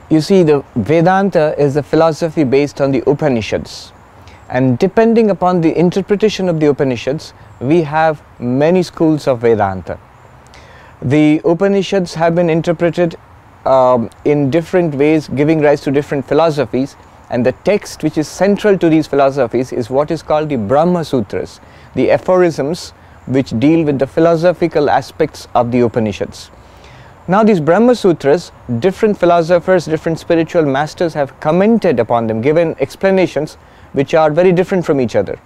You see, the Vedanta is a philosophy based on the Upanishads, and depending upon the interpretation of the Upanishads, we have many schools of Vedanta. The Upanishads have been interpreted in different ways, giving rise to different philosophies, and the text which is central to these philosophies is what is called the Brahma Sutras, the aphorisms which deal with the philosophical aspects of the Upanishads. Now these Brahma Sutras, different philosophers, different spiritual masters have commented upon them, given explanations which are very different from each other.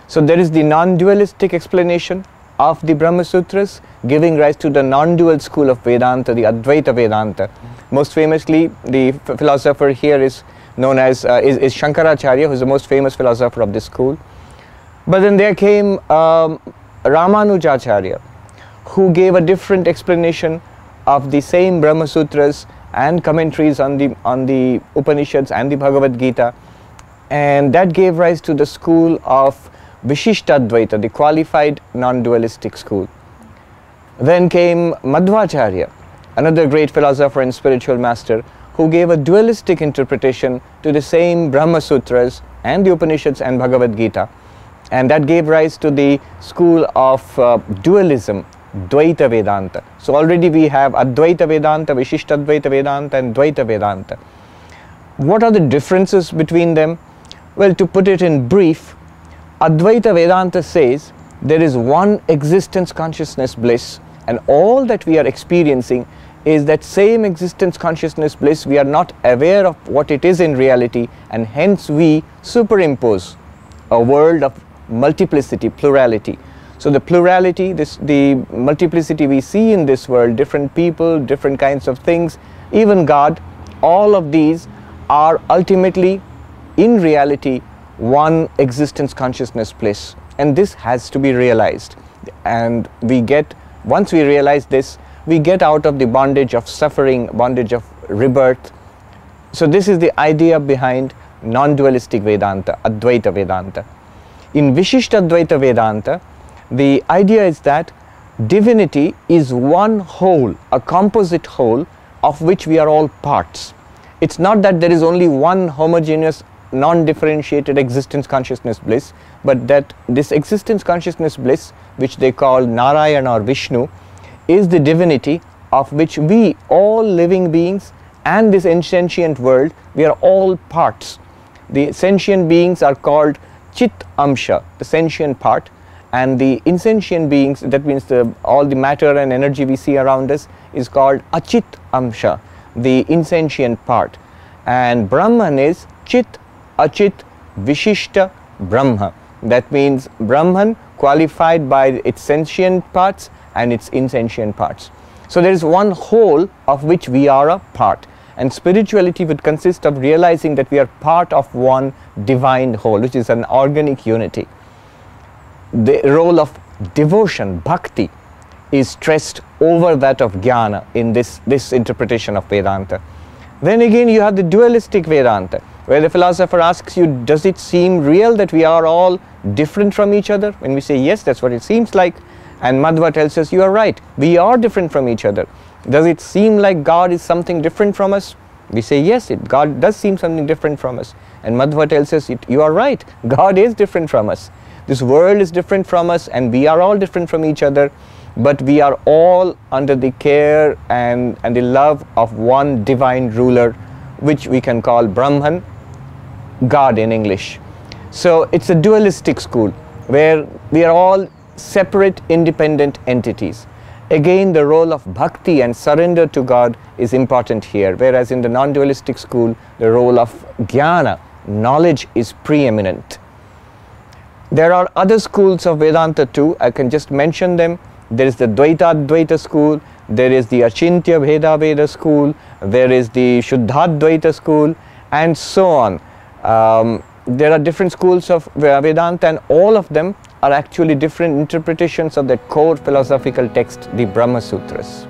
So there is the non-dualistic explanation of the Brahma Sutras, giving rise to the non-dual school of Vedanta, the Advaita Vedanta. Most famously, the philosopher here is known as is Shankaracharya, who is the most famous philosopher of this school. But then there came Ramanujacharya, who gave a different explanation of the same Brahma Sutras and commentaries on the Upanishads and the Bhagavad Gita, and that gave rise to the school of Vishishtadvaita, the qualified non-dualistic school. Then came Madhvacharya, another great philosopher and spiritual master, who gave a dualistic interpretation to the same Brahma Sutras and the Upanishads and Bhagavad Gita, and that gave rise to the school of dualism, Dvaita Vedanta. So already we have Advaita Vedanta, Vishishtadvaita Vedanta and Dvaita Vedanta. What are the differences between them? Well, to put it in brief, Advaita Vedanta says there is one existence consciousness bliss, and all that we are experiencing is that same existence consciousness bliss. We are not aware of what it is in reality, and hence we superimpose a world of multiplicity, plurality. So the plurality, the multiplicity we see in this world, different people, different kinds of things, even God, all of these are ultimately, in reality, one existence consciousness bliss. And this has to be realized. And once we realize this, we get out of the bondage of suffering, bondage of rebirth. So this is the idea behind non-dualistic Vedanta, Advaita Vedanta. In Vishishtadvaita Vedanta, the idea is that divinity is one whole, a composite whole of which we are all parts. It's not that there is only one homogeneous, non-differentiated existence consciousness bliss, but that this existence consciousness bliss, which they call Narayana or Vishnu, is the divinity of which we, all living beings and this insentient world, we are all parts. The sentient beings are called Chit Amsha, the sentient part, and the insentient beings, that means all the matter and energy we see around us, is called Achit Amsha, the insentient part. And Brahman is Chit, Achit, Vishishta, Brahma. That means Brahman qualified by its sentient parts and its insentient parts. So there is one whole of which we are a part. And spirituality would consist of realizing that we are part of one divine whole, which is an organic unity. The role of devotion, bhakti, is stressed over that of jnana in this interpretation of Vedanta. Then again you have the dualistic Vedanta, where the philosopher asks you, does it seem real that we are all different from each other? When we say yes, that's what it seems like. And Madhva tells us, you are right, we are different from each other. Does it seem like God is something different from us? We say yes, God does seem something different from us. And Madhva tells us, you are right, God is different from us. This world is different from us, and we are all different from each other, but we are all under the care and the love of one divine ruler, which we can call Brahman, God in English. So it's a dualistic school where we are all separate, independent entities. Again, the role of bhakti and surrender to God is important here, whereas in the non-dualistic school, the role of jnana, knowledge, is preeminent. There are other schools of Vedanta too. I can just mention them. There is the Dvaita school, there is the Achintya Bheda Veda school, there is the Shuddhadvaita school, and so on. There are different schools of Vedanta, and all of them are actually different interpretations of that core philosophical text, the Brahma Sutras.